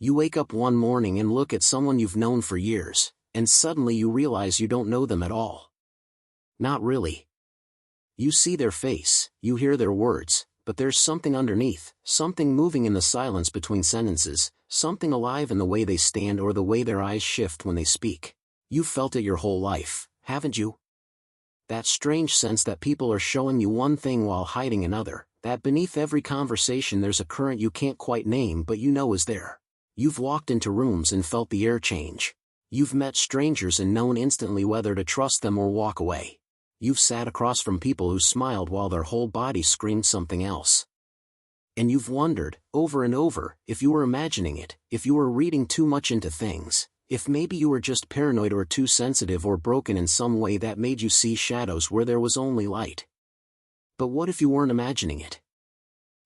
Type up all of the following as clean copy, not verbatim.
You wake up one morning and look at someone you've known for years, and suddenly you realize you don't know them at all. Not really. You see their face, you hear their words, but there's something underneath, something moving in the silence between sentences, something alive in the way they stand or the way their eyes shift when they speak. You've felt it your whole life, haven't you? That strange sense that people are showing you one thing while hiding another, that beneath every conversation there's a current you can't quite name but you know is there. You've walked into rooms and felt the air change. You've met strangers and known instantly whether to trust them or walk away. You've sat across from people who smiled while their whole body screamed something else. And you've wondered, over and over, if you were imagining it, if you were reading too much into things, if maybe you were just paranoid or too sensitive or broken in some way that made you see shadows where there was only light. But what if you weren't imagining it?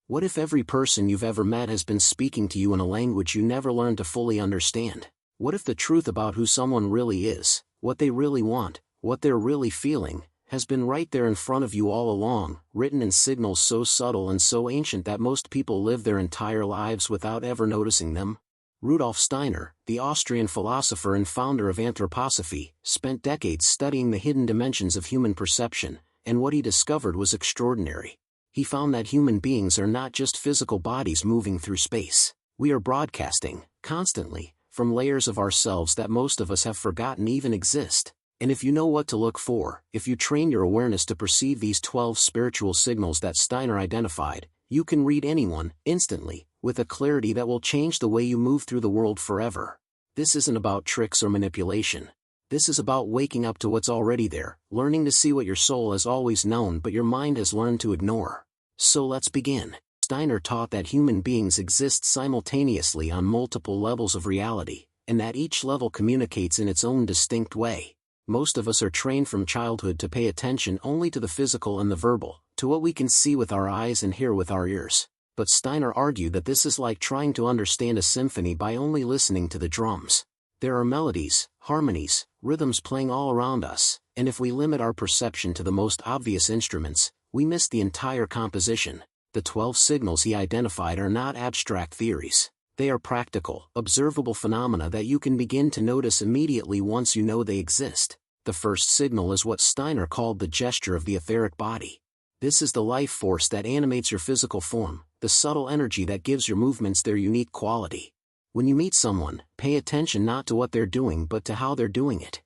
What if every person you've ever met has been speaking to you in a language you never learned to fully understand? What if the truth about who someone really is, what they really want, what they're really feeling, has been right there in front of you all along, written in signals so subtle and so ancient that most people live their entire lives without ever noticing them? Rudolf Steiner, the Austrian philosopher and founder of anthroposophy, spent decades studying the hidden dimensions of human perception, and what he discovered was extraordinary. He found that human beings are not just physical bodies moving through space. We are broadcasting, constantly, from layers of ourselves that most of us have forgotten even exist. And if you know what to look for, if you train your awareness to perceive these 12 spiritual signals that Steiner identified, you can read anyone, instantly, with a clarity that will change the way you move through the world forever. This isn't about tricks or manipulation. This is about waking up to what's already there, learning to see what your soul has always known but your mind has learned to ignore. So let's begin. Steiner taught that human beings exist simultaneously on multiple levels of reality, and that each level communicates in its own distinct way. Most of us are trained from childhood to pay attention only to the physical and the verbal, to what we can see with our eyes and hear with our ears. But Steiner argued that this is like trying to understand a symphony by only listening to the drums. There are melodies, harmonies, rhythms playing all around us, and if we limit our perception to the most obvious instruments, we miss the entire composition. The 12 signals he identified are not abstract theories. They are practical, observable phenomena that you can begin to notice immediately once you know they exist. The first signal is what Steiner called the gesture of the etheric body. This is the life force that animates your physical form, the subtle energy that gives your movements their unique quality. When you meet someone, pay attention not to what they're doing but to how they're doing it.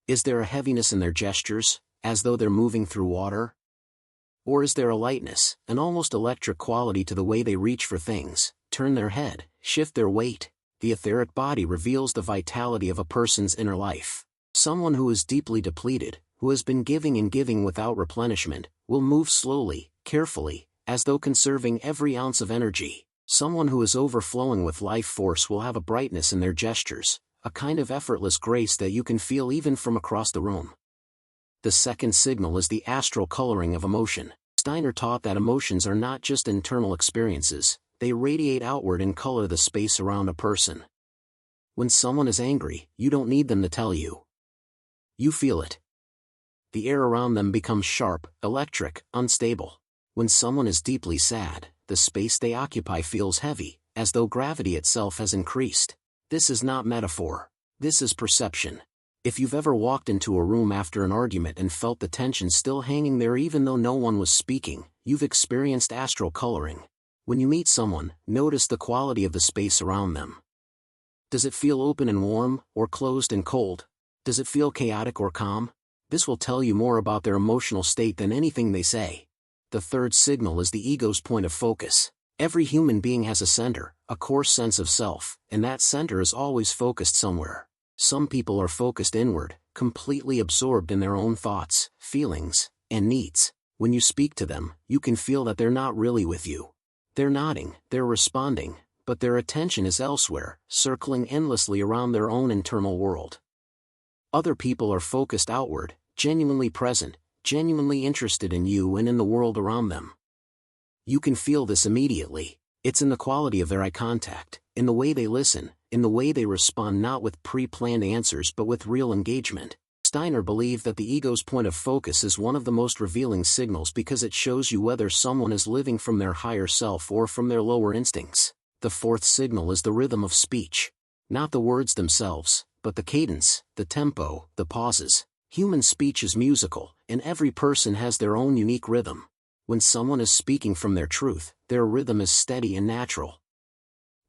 Is there a heaviness in their gestures, as though they're moving through water? Or is there a lightness, an almost electric quality to the way they reach for things, turn their head, shift their weight? The etheric body reveals the vitality of a person's inner life. Someone who is deeply depleted, who has been giving and giving without replenishment, will move slowly, carefully, as though conserving every ounce of energy. Someone who is overflowing with life force will have a brightness in their gestures, a kind of effortless grace that you can feel even from across the room. The second signal is the astral coloring of emotion. Steiner taught that emotions are not just internal experiences, they radiate outward and color the space around a person. When someone is angry, you don't need them to tell you. You feel it. The air around them becomes sharp, electric, unstable. When someone is deeply sad, the space they occupy feels heavy, as though gravity itself has increased. This is not metaphor. This is perception. If you've ever walked into a room after an argument and felt the tension still hanging there even though no one was speaking, you've experienced astral coloring. When you meet someone, notice the quality of the space around them. Does it feel open and warm, or closed and cold? Does it feel chaotic or calm? This will tell you more about their emotional state than anything they say. The third signal is the ego's point of focus. Every human being has a center, a core sense of self, and that center is always focused somewhere. Some people are focused inward, completely absorbed in their own thoughts, feelings, and needs. When you speak to them, you can feel that they're not really with you. They're nodding, they're responding, but their attention is elsewhere, circling endlessly around their own internal world. Other people are focused outward, genuinely present, genuinely interested in you and in the world around them. You can feel this immediately. It's in the quality of their eye contact, in the way they listen, in the way they respond not with pre-planned answers but with real engagement. Steiner believed that the ego's point of focus is one of the most revealing signals because it shows you whether someone is living from their higher self or from their lower instincts. The fourth signal is the rhythm of speech. Not the words themselves, but the cadence, the tempo, the pauses. Human speech is musical, and every person has their own unique rhythm. When someone is speaking from their truth, their rhythm is steady and natural.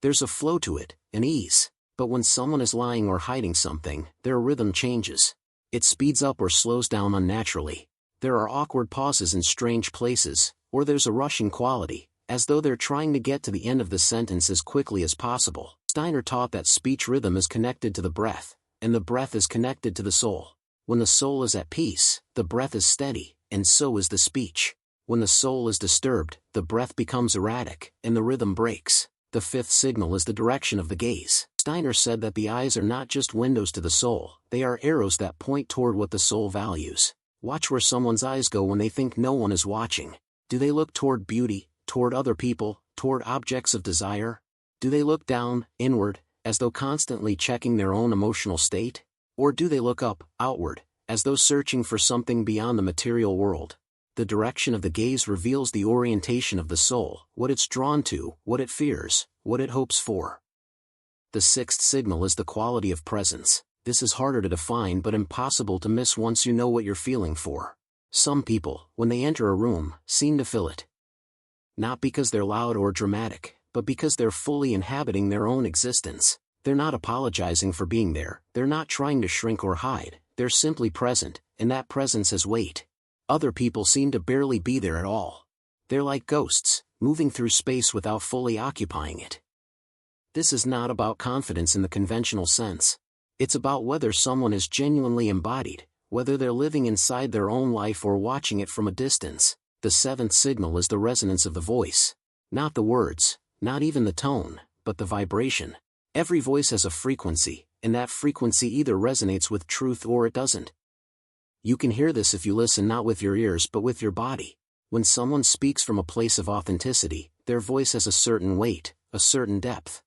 There's a flow to it, an ease. But when someone is lying or hiding something, their rhythm changes. It speeds up or slows down unnaturally. There are awkward pauses in strange places, or there's a rushing quality, as though they're trying to get to the end of the sentence as quickly as possible. Steiner taught that speech rhythm is connected to the breath, and the breath is connected to the soul. When the soul is at peace, the breath is steady, and so is the speech. When the soul is disturbed, the breath becomes erratic, and the rhythm breaks. The fifth signal is the direction of the gaze. Steiner said that the eyes are not just windows to the soul, they are arrows that point toward what the soul values. Watch where someone's eyes go when they think no one is watching. Do they look toward beauty, toward other people, toward objects of desire? Do they look down, inward, as though constantly checking their own emotional state? Or do they look up, outward, as though searching for something beyond the material world? The direction of the gaze reveals the orientation of the soul, what it's drawn to, what it fears, what it hopes for. The sixth signal is the quality of presence. This is harder to define but impossible to miss once you know what you're feeling for. Some people, when they enter a room, seem to fill it. Not because they're loud or dramatic, but because they're fully inhabiting their own existence. They're not apologizing for being there, they're not trying to shrink or hide, they're simply present, and that presence has weight. Other people seem to barely be there at all. They're like ghosts, moving through space without fully occupying it. This is not about confidence in the conventional sense. It's about whether someone is genuinely embodied, whether they're living inside their own life or watching it from a distance. The seventh signal is the resonance of the voice. Not the words, not even the tone, but the vibration. Every voice has a frequency, and that frequency either resonates with truth or it doesn't. You can hear this if you listen not with your ears but with your body. When someone speaks from a place of authenticity, their voice has a certain weight, a certain depth.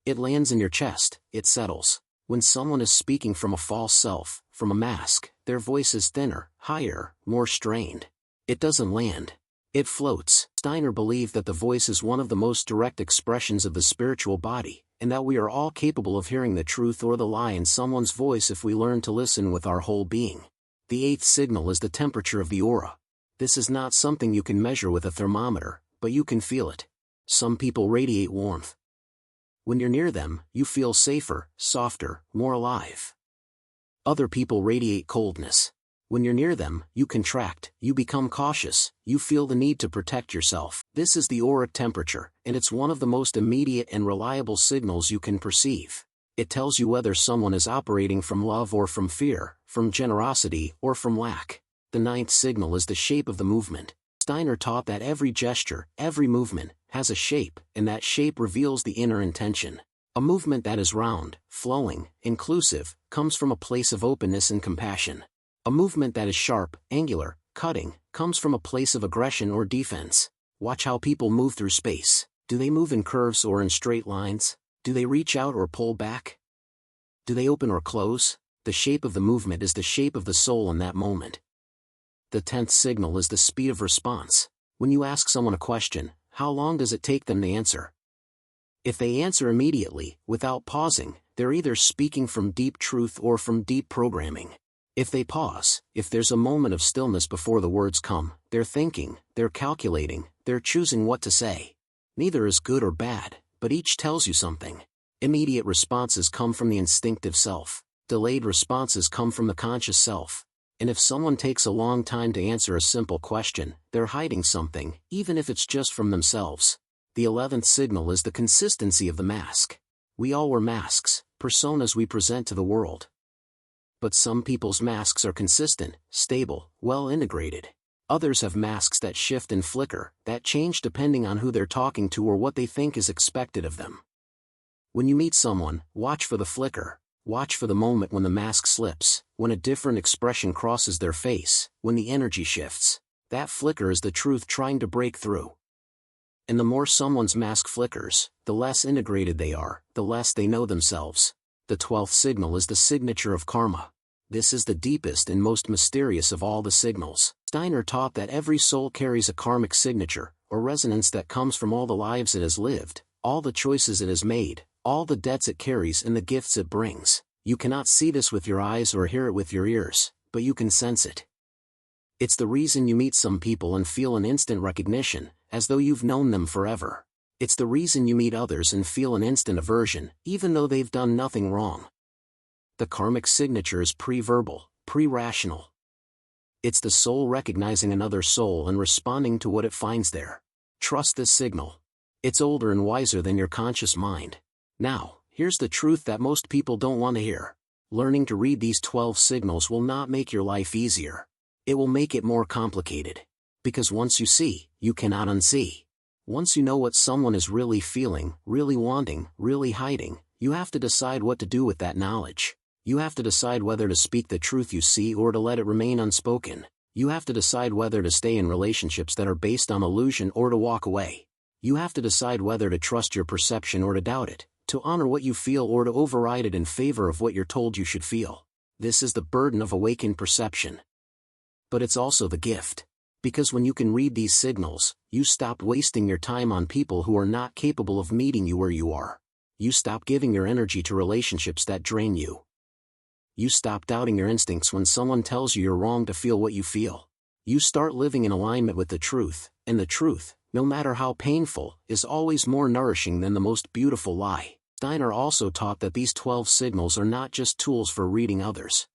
It lands in your chest, it settles. When someone is speaking from a false self, from a mask, their voice is thinner, higher, more strained. It doesn't land. It floats. Steiner believed that the voice is one of the most direct expressions of the spiritual body, and that we are all capable of hearing the truth or the lie in someone's voice if we learn to listen with our whole being. The eighth signal is the temperature of the aura. This is not something you can measure with a thermometer, but you can feel it. Some people radiate warmth. When you're near them, you feel safer, softer, more alive. Other people radiate coldness. When you're near them, you contract, you become cautious, you feel the need to protect yourself. This is the auric temperature, and it's one of the most immediate and reliable signals you can perceive. It tells you whether someone is operating from love or from fear, from generosity or from lack. The ninth signal is the shape of the movement. Steiner taught that every gesture, every movement, has a shape, and that shape reveals the inner intention. A movement that is round, flowing, inclusive, comes from a place of openness and compassion. A movement that is sharp, angular, cutting, comes from a place of aggression or defense. Watch how people move through space. Do they move in curves or in straight lines? Do they reach out or pull back? Do they open or close? The shape of the movement is the shape of the soul in that moment. The 10th signal is the speed of response. When you ask someone a question, how long does it take them to answer? If they answer immediately, without pausing, they're either speaking from deep truth or from deep programming. If they pause, if there's a moment of stillness before the words come, they're thinking, they're calculating, they're choosing what to say. Neither is good or bad, but each tells you something. Immediate responses come from the instinctive self. Delayed responses come from the conscious self. And if someone takes a long time to answer a simple question, they're hiding something, even if it's just from themselves. The 11th signal is the consistency of the mask. We all wear masks, personas we present to the world. But some people's masks are consistent, stable, well integrated. Others have masks that shift and flicker, that change depending on who they're talking to or what they think is expected of them. When you meet someone, watch for the flicker. Watch for the moment when the mask slips, when a different expression crosses their face, when the energy shifts. That flicker is the truth trying to break through. And the more someone's mask flickers, the less integrated they are, the less they know themselves. The 12th signal is the signature of karma. This is the deepest and most mysterious of all the signals. Steiner taught that every soul carries a karmic signature, or resonance that comes from all the lives it has lived, all the choices it has made, all the debts it carries and the gifts it brings. You cannot see this with your eyes or hear it with your ears, but you can sense it. It's the reason you meet some people and feel an instant recognition, as though you've known them forever. It's the reason you meet others and feel an instant aversion, even though they've done nothing wrong. The karmic signature is pre-verbal, pre-rational. It's the soul recognizing another soul and responding to what it finds there. Trust this signal. It's older and wiser than your conscious mind. Now, here's the truth that most people don't want to hear. Learning to read these 12 signals will not make your life easier. It will make it more complicated. Because once you see, you cannot unsee. Once you know what someone is really feeling, really wanting, really hiding, you have to decide what to do with that knowledge. You have to decide whether to speak the truth you see or to let it remain unspoken. You have to decide whether to stay in relationships that are based on illusion or to walk away. You have to decide whether to trust your perception or to doubt it, to honor what you feel or to override it in favor of what you're told you should feel. This is the burden of awakened perception. But it's also the gift. Because when you can read these signals, you stop wasting your time on people who are not capable of meeting you where you are. You stop giving your energy to relationships that drain you. You stop doubting your instincts when someone tells you you're wrong to feel what you feel. You start living in alignment with the truth, and the truth, no matter how painful, is always more nourishing than the most beautiful lie. Steiner also taught that these 12 signals are not just tools for reading others.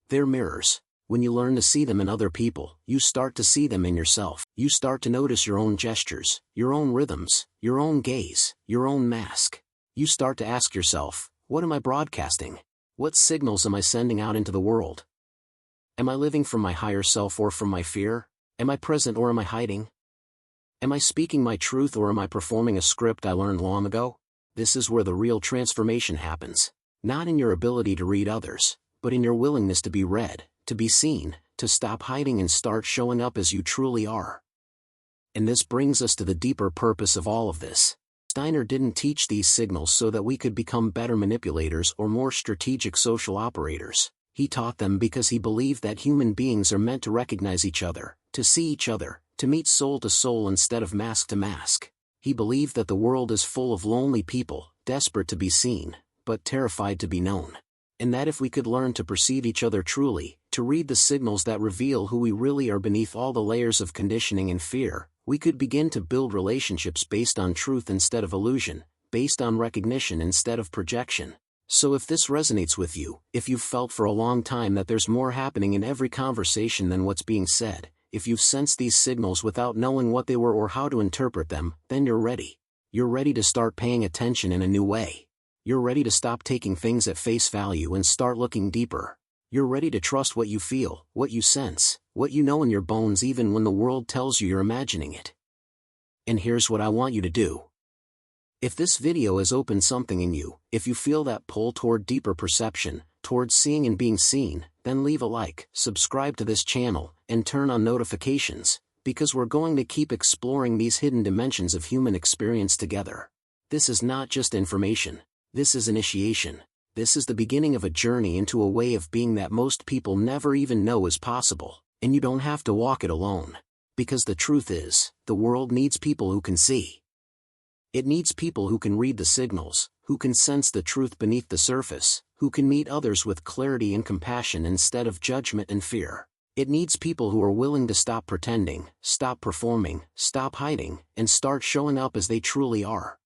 They're mirrors. When you learn to see them in other people, you start to see them in yourself. You start to notice your own gestures, your own rhythms, your own gaze, your own mask. You start to ask yourself, what am I broadcasting? What signals am I sending out into the world? Am I living from my higher self or from my fear? Am I present or am I hiding? Am I speaking my truth or am I performing a script I learned long ago? This is where the real transformation happens. Not in your ability to read others, but in your willingness to be read, to be seen, to stop hiding and start showing up as you truly are. And this brings us to the deeper purpose of all of this. Steiner didn't teach these signals so that we could become better manipulators or more strategic social operators. He taught them because he believed that human beings are meant to recognize each other, to see each other, to meet soul to soul instead of mask to mask. He believed that the world is full of lonely people, desperate to be seen, but terrified to be known. And that if we could learn to perceive each other truly, to read the signals that reveal who we really are beneath all the layers of conditioning and fear, we could begin to build relationships based on truth instead of illusion, based on recognition instead of projection. So if this resonates with you, if you've felt for a long time that there's more happening in every conversation than what's being said, if you've sensed these signals without knowing what they were or how to interpret them, then you're ready. You're ready to start paying attention in a new way. You're ready to stop taking things at face value and start looking deeper. You're ready to trust what you feel, what you sense, what you know in your bones even when the world tells you you're imagining it. And here's what I want you to do. If this video has opened something in you, if you feel that pull toward deeper perception, towards seeing and being seen, then leave a like, subscribe to this channel, and turn on notifications, because we're going to keep exploring these hidden dimensions of human experience together. This is not just information. This is initiation. This is the beginning of a journey into a way of being that most people never even know is possible, and you don't have to walk it alone. Because the truth is, the world needs people who can see. It needs people who can read the signals, who can sense the truth beneath the surface, who can meet others with clarity and compassion instead of judgment and fear. It needs people who are willing to stop pretending, stop performing, stop hiding, and start showing up as they truly are.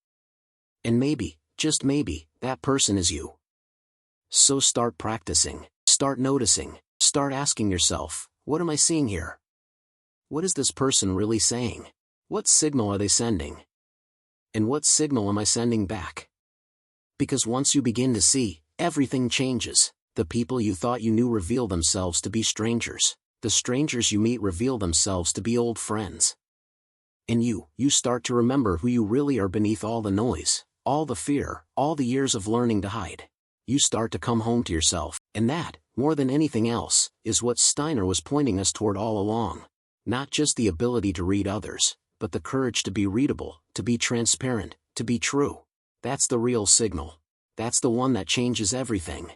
And maybe, just maybe, that person is you. So start practicing, start noticing, start asking yourself, what am I seeing here? What is this person really saying? What signal are they sending? And what signal am I sending back? Because once you begin to see, everything changes. The people you thought you knew reveal themselves to be strangers. The strangers you meet reveal themselves to be old friends. And you start to remember who you really are beneath all the noise, all the fear, all the years of learning to hide. You start to come home to yourself, and that, more than anything else, is what Steiner was pointing us toward all along. Not just the ability to read others, but the courage to be readable, to be transparent, to be true. That's the real signal. That's the one that changes everything.